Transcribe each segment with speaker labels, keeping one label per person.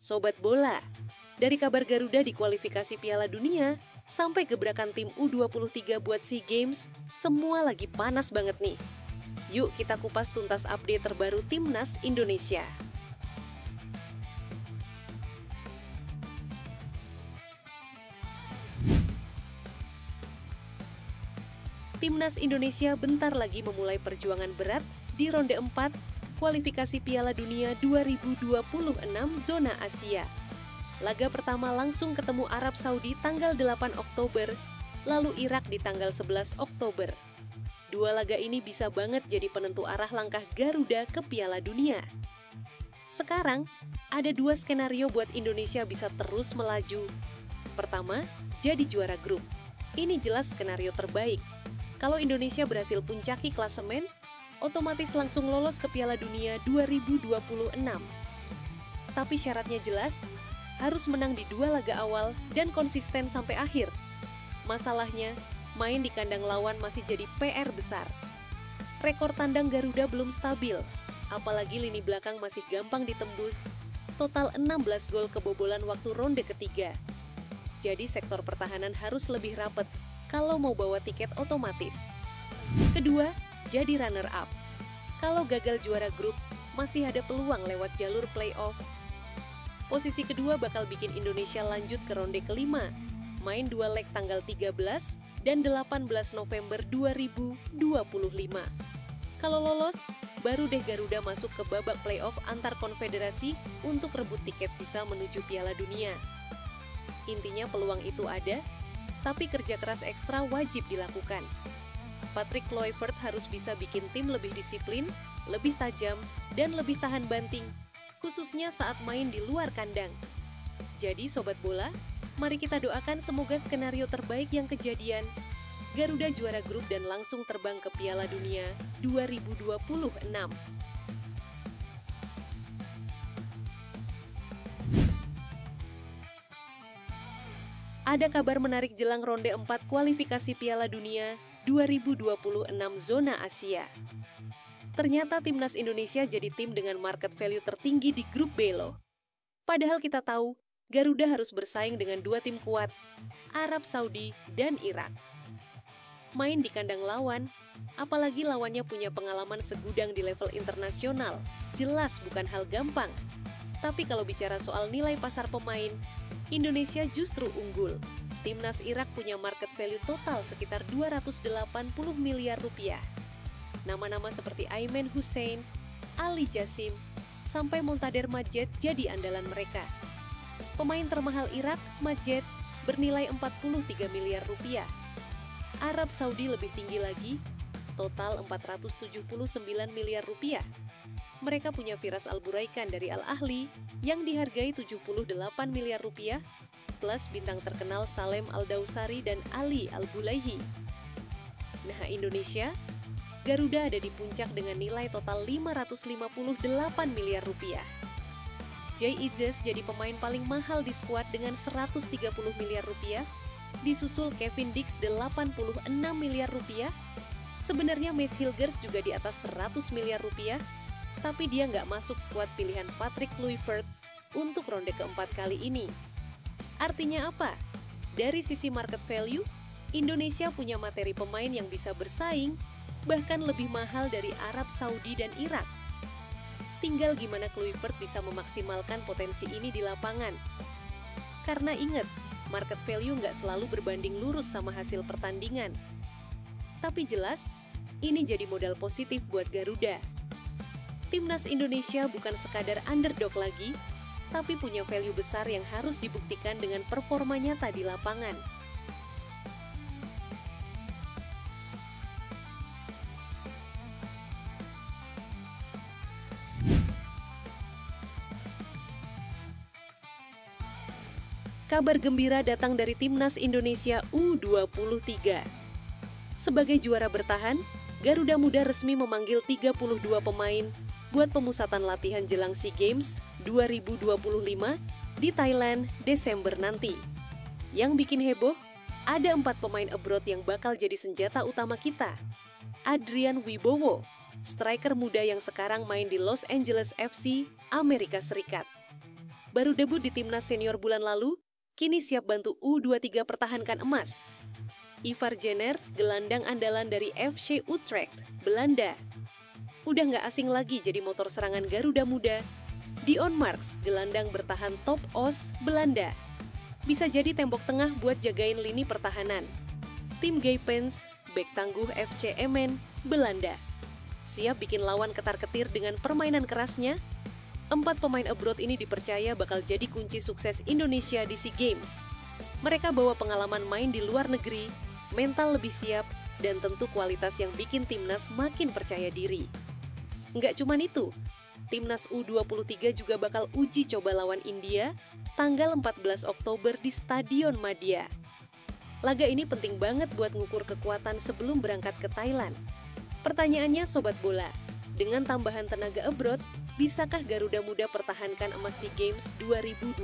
Speaker 1: Sobat Bola, dari kabar Garuda di kualifikasi Piala Dunia, sampai gebrakan tim U23 buat SEA Games, semua lagi panas banget nih. Yuk kita kupas tuntas update terbaru Timnas Indonesia. Timnas Indonesia bentar lagi memulai perjuangan berat di ronde 4 kualifikasi Piala Dunia 2026 zona Asia. Laga pertama langsung ketemu Arab Saudi tanggal 8 Oktober, lalu Irak di tanggal 11 Oktober. Dua laga ini bisa banget jadi penentu arah langkah Garuda ke Piala Dunia. Sekarang, ada dua skenario buat Indonesia bisa terus melaju. Pertama, jadi juara grup. Ini jelas skenario terbaik. Kalau Indonesia berhasil puncaki klasemen, otomatis langsung lolos ke Piala Dunia 2026. Tapi syaratnya jelas, harus menang di dua laga awal dan konsisten sampai akhir. Masalahnya, main di kandang lawan masih jadi PR besar. Rekor tandang Garuda belum stabil, apalagi lini belakang masih gampang ditembus. Total 16 gol kebobolan waktu ronde ketiga. Jadi sektor pertahanan harus lebih rapet kalau mau bawa tiket otomatis. Kedua, jadi runner-up. Kalau gagal juara grup, masih ada peluang lewat jalur play-off. Posisi kedua bakal bikin Indonesia lanjut ke ronde kelima, main dua leg tanggal 13 dan 18 November 2025. Kalau lolos, baru deh Garuda masuk ke babak play-off antar konfederasi untuk rebut tiket sisa menuju Piala Dunia. Intinya peluang itu ada, tapi kerja keras ekstra wajib dilakukan. Patrick Kluivert harus bisa bikin tim lebih disiplin, lebih tajam, dan lebih tahan banting, khususnya saat main di luar kandang. Jadi Sobat Bola, mari kita doakan semoga skenario terbaik yang kejadian. Garuda juara grup dan langsung terbang ke Piala Dunia 2026. Ada kabar menarik jelang ronde 4 kualifikasi Piala Dunia 2026 zona Asia. Ternyata Timnas Indonesia jadi tim dengan market value tertinggi di grup B loh. Padahal kita tahu, Garuda harus bersaing dengan dua tim kuat, Arab Saudi dan Irak. Main di kandang lawan, apalagi lawannya punya pengalaman segudang di level internasional, jelas bukan hal gampang. Tapi kalau bicara soal nilai pasar pemain, Indonesia justru unggul. Timnas Irak punya market value total sekitar 280 miliar rupiah. Nama-nama seperti Aiman Hussein, Ali Jassim, sampai Montader Madjed jadi andalan mereka. Pemain termahal Irak, Madjed, bernilai 43 miliar rupiah. Arab Saudi lebih tinggi lagi, total 479 miliar rupiah. Mereka punya Firas Al-Buraikan dari Al-Ahli yang dihargai 78 miliar rupiah, plus bintang terkenal Salem Al-Dausari dan Ali Al-Bulaihi. Nah, Indonesia, Garuda ada di puncak dengan nilai total 558 miliar rupiah. Jay Itzes jadi pemain paling mahal di skuad dengan 130 miliar rupiah, disusul Kevin Dix 86 miliar rupiah. Sebenarnya Mace Hilgers juga di atas 100 miliar rupiah, tapi dia nggak masuk skuad pilihan Patrick Kluivert untuk ronde keempat kali ini. Artinya apa? Dari sisi market value, Indonesia punya materi pemain yang bisa bersaing, bahkan lebih mahal dari Arab Saudi dan Irak. Tinggal gimana Kluivert bisa memaksimalkan potensi ini di lapangan. Karena ingat, market value nggak selalu berbanding lurus sama hasil pertandingan. Tapi jelas, ini jadi modal positif buat Garuda. Timnas Indonesia bukan sekadar underdog lagi, tapi punya value besar yang harus dibuktikan dengan performa nyata di lapangan. Kabar gembira datang dari Timnas Indonesia U23. Sebagai juara bertahan, Garuda Muda resmi memanggil 32 pemain buat pemusatan latihan jelang SEA Games 2025 di Thailand Desember nanti. Yang bikin heboh, ada 4 pemain abroad yang bakal jadi senjata utama kita. Adrian Wibowo, striker muda yang sekarang main di Los Angeles FC, Amerika Serikat. baru debut di timnas senior bulan lalu, kini siap bantu U23 pertahankan emas. Ivar Jenner, gelandang andalan dari FC Utrecht, Belanda. Udah nggak asing lagi jadi motor serangan Garuda Muda. Dion Marks, gelandang bertahan top OS, Belanda. Bisa jadi tembok tengah buat jagain lini pertahanan. Tim Gaypens, bek tangguh FC Emmen, Belanda. Siap bikin lawan ketar-ketir dengan permainan kerasnya. 4 pemain abroad ini dipercaya bakal jadi kunci sukses Indonesia di SEA Games. Mereka bawa pengalaman main di luar negeri, mental lebih siap, dan tentu kualitas yang bikin timnas makin percaya diri. Nggak cuman itu, timnas U23 juga bakal uji coba lawan India tanggal 14 Oktober di Stadion Madia. Laga ini penting banget buat ngukur kekuatan sebelum berangkat ke Thailand. Pertanyaannya Sobat Bola, dengan tambahan tenaga abroad, bisakah Garuda Muda pertahankan emas SEA Games 2025?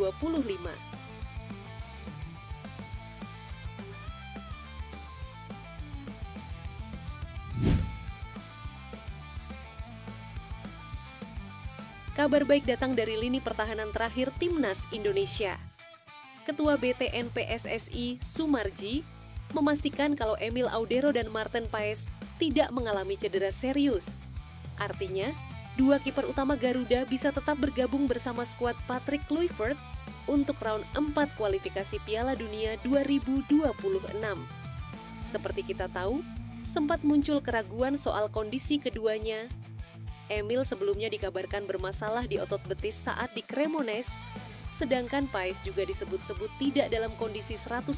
Speaker 1: Kabar baik datang dari lini pertahanan terakhir Timnas Indonesia. Ketua BTN PSSI, Sumarji, memastikan kalau Emil Audero dan Maarten Paes tidak mengalami cedera serius. Artinya, 2 kiper utama Garuda bisa tetap bergabung bersama skuad Patrick Kluivert untuk round 4 kualifikasi Piala Dunia 2026. Seperti kita tahu, sempat muncul keraguan soal kondisi keduanya. Emil sebelumnya dikabarkan bermasalah di otot betis saat di Cremonese, sedangkan Paes juga disebut-sebut tidak dalam kondisi 100%.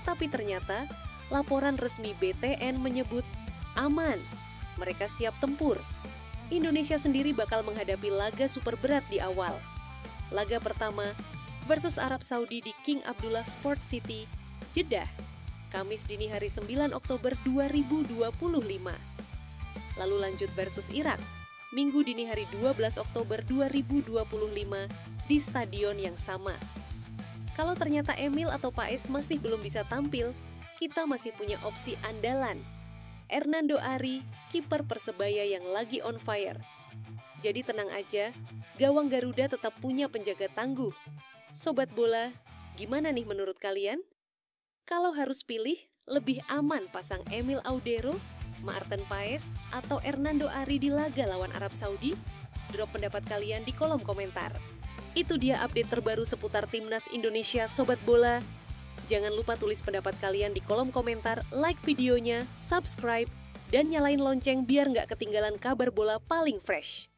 Speaker 1: Tapi ternyata, laporan resmi BTN menyebut aman, mereka siap tempur. Indonesia sendiri bakal menghadapi laga super berat di awal. Laga pertama versus Arab Saudi di King Abdullah Sports City, Jeddah, Kamis dini hari 9 Oktober 2025. Lalu lanjut versus Irak, Minggu dini hari 12 Oktober 2025 di stadion yang sama. Kalau ternyata Emil atau Paes masih belum bisa tampil, kita masih punya opsi andalan. Hernando Ari, kiper Persebaya yang lagi on fire. Jadi tenang aja, gawang Garuda tetap punya penjaga tangguh. Sobat Bola, gimana nih menurut kalian? Kalau harus pilih, lebih aman pasang Emil Audero, Maarten Paes, atau Hernando Ari di laga lawan Arab Saudi? Drop pendapat kalian di kolom komentar. Itu dia update terbaru seputar Timnas Indonesia Sobat Bola. Jangan lupa tulis pendapat kalian di kolom komentar, like videonya, subscribe, dan nyalain lonceng biar nggak ketinggalan kabar bola paling fresh.